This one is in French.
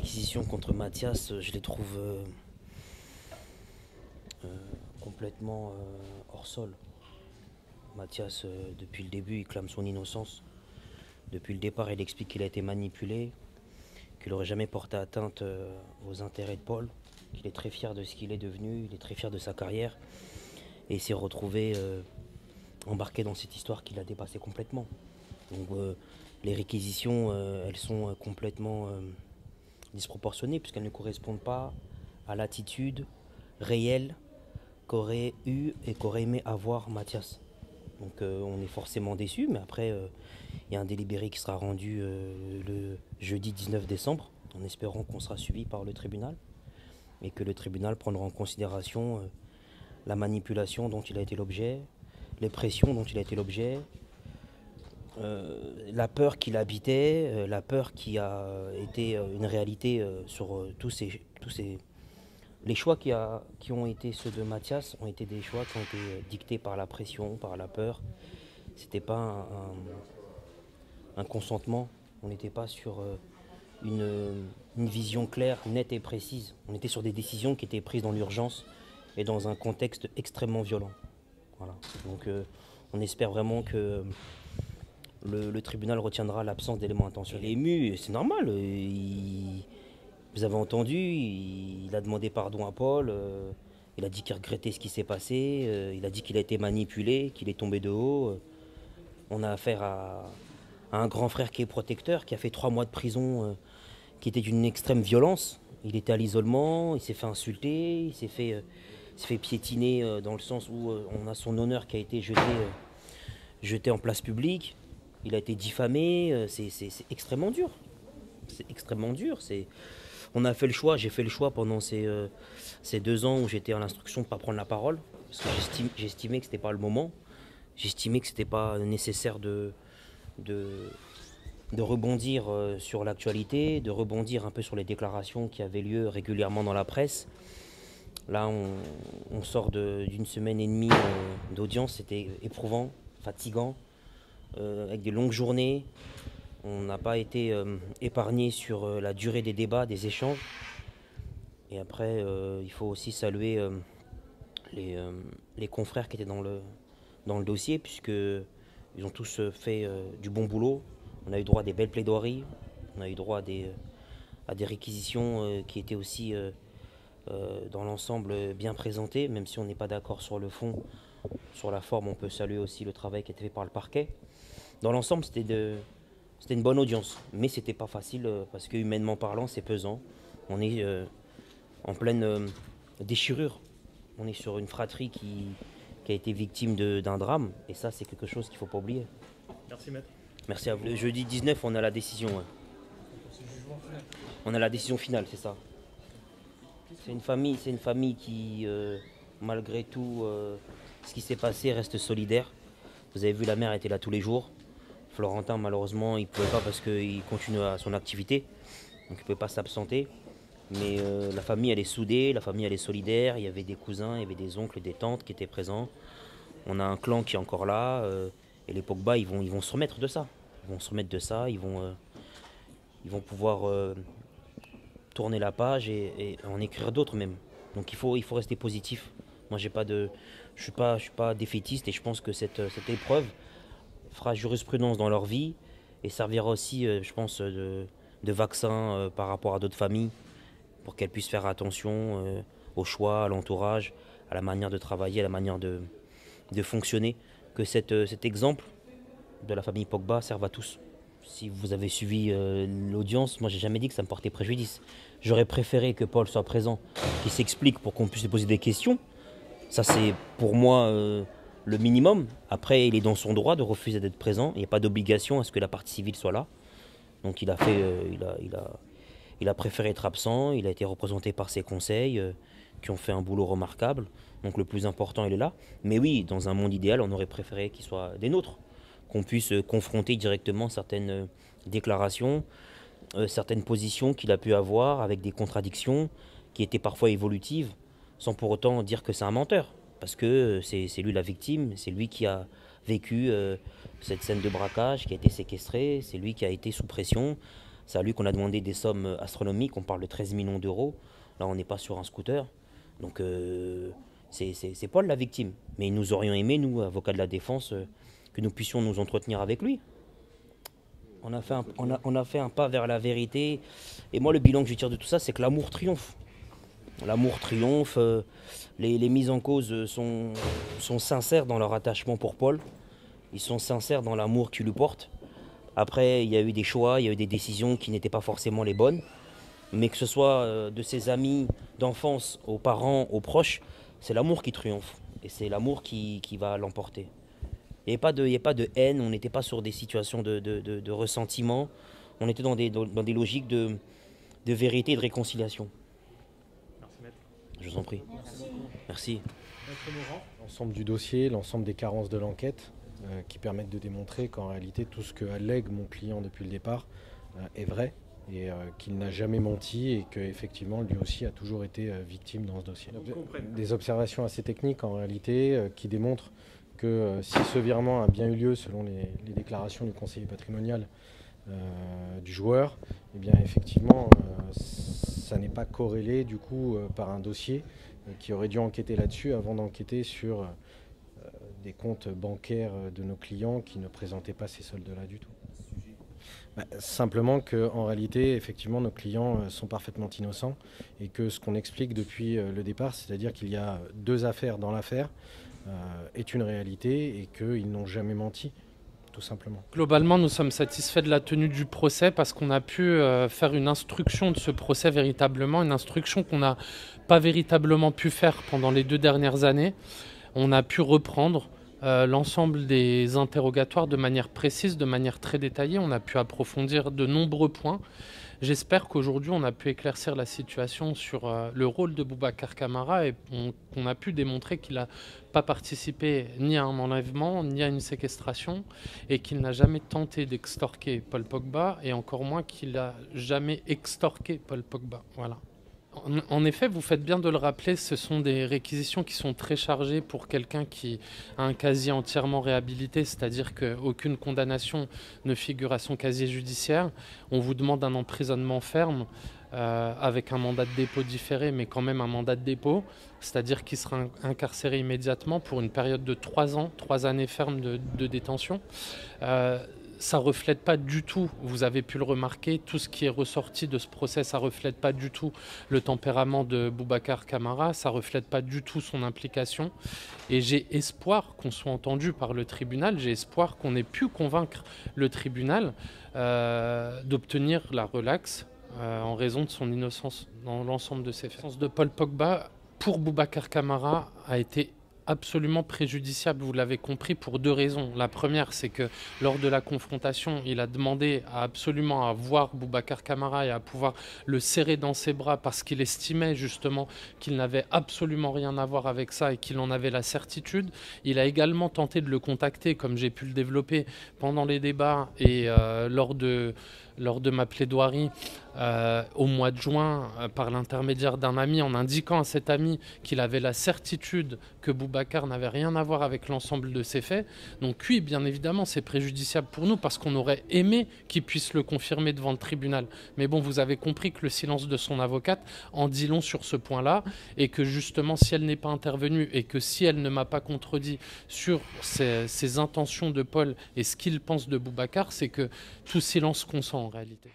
réquisitions contre Mathias, je les trouve complètement hors sol. Mathias, depuis le début, il clame son innocence. Depuis le départ, il explique qu'il a été manipulé, qu'il n'aurait jamais porté atteinte aux intérêts de Paul, qu'il est très fier de ce qu'il est devenu, il est très fier de sa carrière, et il s'est retrouvé embarqué dans cette histoire qui l'a dépassé complètement. Donc les réquisitions, elles sont complètement disproportionnées puisqu'elles ne correspondent pas à l'attitude réelle qu'aurait eu et qu'aurait aimé avoir Mathias. Donc on est forcément déçu, mais après il y a un délibéré qui sera rendu le jeudi 19 décembre, en espérant qu'on sera suivi par le tribunal et que le tribunal prendra en considération la manipulation dont il a été l'objet, les pressions dont il a été l'objet, la peur qu'il habitait, la peur qui a été une réalité sur les choix qui ont été ceux de Mathias ont été des choix qui ont été dictés par la pression, par la peur. C'était pas un consentement. On n'était pas sur une vision claire, nette et précise. On était sur des décisions qui étaient prises dans l'urgence et dans un contexte extrêmement violent. Voilà. Donc on espère vraiment que le tribunal retiendra l'absence d'éléments intentionnels. Il est ému, c'est normal. Vous avez entendu, il a demandé pardon à Paul. Il a dit qu'il regrettait ce qui s'est passé. Il a dit qu'il a été manipulé, qu'il est tombé de haut. On a affaire à un grand frère qui est protecteur, qui a fait 3 mois de prison, qui était d'une extrême violence. Il était à l'isolement, il s'est fait insulter, il s'est fait piétiner dans le sens où on a son honneur qui a été jeté en place publique. Il a été diffamé, c'est extrêmement dur. C'est extrêmement dur. On a fait le choix, j'ai fait le choix pendant ces 2 ans où j'étais à l'instruction de ne pas prendre la parole. Parce que j'estimais que ce n'était pas le moment. J'estimais que ce n'était pas nécessaire de rebondir sur l'actualité, de rebondir un peu sur les déclarations qui avaient lieu régulièrement dans la presse. Là, on sort d'une semaine et demie d'audience, c'était éprouvant, fatigant, avec des longues journées. On n'a pas été épargné sur la durée des débats, des échanges. Et après, il faut aussi saluer les confrères qui étaient dans le dossier, puisqu'ils ont tous fait du bon boulot. On a eu droit à des belles plaidoiries, on a eu droit à des réquisitions qui étaient aussi dans l'ensemble bien présentées, même si on n'est pas d'accord sur le fond. Sur la forme, on peut saluer aussi le travail qui a été fait par le parquet. Dans l'ensemble, c'était une bonne audience, mais c'était pas facile parce que humainement parlant, c'est pesant. On est en pleine déchirure. On est sur une fratrie qui a été victime d'un drame, et ça, c'est quelque chose qu'il faut pas oublier. Merci maître. Merci à vous. Le jeudi 19, on a la décision. Ouais. On a la décision finale, c'est ça. C'est une famille qui, malgré tout ce qui s'est passé, reste solidaire. Vous avez vu, la mère était là tous les jours. Florentin, malheureusement, il ne pouvait pas parce qu'il continue à son activité. Donc il ne pouvait pas s'absenter. Mais la famille, elle est soudée, la famille, elle est solidaire. Il y avait des cousins, il y avait des oncles et des tantes qui étaient présents. On a un clan qui est encore là. Et les Pogba, ils vont se remettre de ça. Ils vont se remettre de ça. Ils vont pouvoir tourner la page et en écrire d'autres même. Donc il faut rester positif. Moi, je suis pas défaitiste et je pense que cette épreuve fera jurisprudence dans leur vie et servira aussi, je pense, de vaccin par rapport à d'autres familles pour qu'elles puissent faire attention au choix, à l'entourage, à la manière de travailler, à la manière de fonctionner. Que cet exemple de la famille Pogba serve à tous. Si vous avez suivi l'audience, moi j'ai jamais dit que ça me portait préjudice. J'aurais préféré que Paul soit présent, qu'il s'explique pour qu'on puisse lui poser des questions. Ça c'est pour moi le minimum. Après, il est dans son droit de refuser d'être présent. Il n'y a pas d'obligation à ce que la partie civile soit là. Donc il a préféré être absent. Il a été représenté par ses conseils qui ont fait un boulot remarquable. Donc le plus important, il est là. Mais oui, dans un monde idéal, on aurait préféré qu'il soit des nôtres. Qu'on puisse confronter directement certaines déclarations, certaines positions qu'il a pu avoir avec des contradictions qui étaient parfois évolutives, sans pour autant dire que c'est un menteur. Parce que c'est lui la victime, c'est lui qui a vécu cette scène de braquage, qui a été séquestré, c'est lui qui a été sous pression, C'est à lui qu'on a demandé des sommes astronomiques, on parle de 13 millions d'euros. Là, on n'est pas sur un scooter. Donc, c'est Paul la victime. Mais nous aurions aimé, nous, avocats de la défense, que nous puissions nous entretenir avec lui. On a fait un pas vers la vérité. Et moi, le bilan que je tire de tout ça, c'est que l'amour triomphe. L'amour triomphe. Les mises en cause sont sincères dans leur attachement pour Paul. Ils sont sincères dans l'amour qu'ils lui portent. Après, il y a eu des choix, il y a eu des décisions qui n'étaient pas forcément les bonnes. Mais que ce soit de ses amis d'enfance, aux parents, aux proches, c'est l'amour qui triomphe. Et c'est l'amour qui va l'emporter. Il n'y a pas de haine, on n'était pas sur des situations de ressentiment. On était dans des logiques de vérité et de réconciliation. Merci maître. Je vous en prie. Merci. L'ensemble du dossier, l'ensemble des carences de l'enquête qui permettent de démontrer qu'en réalité tout ce que allègue mon client depuis le départ est vrai et qu'il n'a jamais menti et qu'effectivement lui aussi a toujours été victime dans ce dossier. Des observations assez techniques en réalité qui démontrent que si ce virement a bien eu lieu selon les déclarations du conseiller patrimonial du joueur, eh bien effectivement ça n'est pas corrélé du coup par un dossier qui aurait dû enquêter là-dessus avant d'enquêter sur des comptes bancaires de nos clients qui ne présentaient pas ces soldes-là du tout. Simplement qu'en réalité, effectivement, nos clients sont parfaitement innocents et que ce qu'on explique depuis le départ, c'est-à-dire qu'il y a deux affaires dans l'affaire, est une réalité et qu'ils n'ont jamais menti, tout simplement. Globalement, nous sommes satisfaits de la tenue du procès parce qu'on a pu faire une instruction de ce procès véritablement, une instruction qu'on n'a pas véritablement pu faire pendant les 2 dernières années. On a pu reprendre l'ensemble des interrogatoires de manière précise, de manière très détaillée. On a pu approfondir de nombreux points. J'espère qu'aujourd'hui, on a pu éclaircir la situation sur le rôle de Boubacar Camara et qu'on a pu démontrer qu'il n'a pas participé ni à un enlèvement, ni à une séquestration et qu'il n'a jamais tenté d'extorquer Paul Pogba et encore moins qu'il n'a jamais extorqué Paul Pogba. Voilà. En effet, vous faites bien de le rappeler, ce sont des réquisitions qui sont très chargées pour quelqu'un qui a un casier entièrement réhabilité, c'est-à-dire qu'aucune condamnation ne figure à son casier judiciaire. On vous demande un emprisonnement ferme avec un mandat de dépôt différé, mais quand même un mandat de dépôt, c'est-à-dire qu'il sera incarcéré immédiatement pour une période de 3 ans, 3 années fermes de détention. Ça ne reflète pas du tout, vous avez pu le remarquer, tout ce qui est ressorti de ce procès, ça ne reflète pas du tout le tempérament de Boubacar Camara, ça ne reflète pas du tout son implication. Et j'ai espoir qu'on soit entendu par le tribunal, j'ai espoir qu'on ait pu convaincre le tribunal d'obtenir la relaxe en raison de son innocence dans l'ensemble de ses faits. L'absence de Paul Pogba pour Boubacar Camara a été absolument préjudiciable, vous l'avez compris, pour 2 raisons. La première, c'est que lors de la confrontation, il a demandé absolument à voir Boubacar Camara et à pouvoir le serrer dans ses bras parce qu'il estimait justement qu'il n'avait absolument rien à voir avec ça et qu'il en avait la certitude. Il a également tenté de le contacter, comme j'ai pu le développer pendant les débats et lors de ma plaidoirie au mois de juin par l'intermédiaire d'un ami, en indiquant à cet ami qu'il avait la certitude que Boubacar n'avait rien à voir avec l'ensemble de ces faits. Donc oui, bien évidemment, c'est préjudiciable pour nous parce qu'on aurait aimé qu'il puisse le confirmer devant le tribunal. Mais bon, vous avez compris que le silence de son avocate en dit long sur ce point-là et que justement, si elle n'est pas intervenue et que si elle ne m'a pas contredit sur ses intentions de Paul et ce qu'il pense de Boubacar, c'est que tout silence consent en réalité.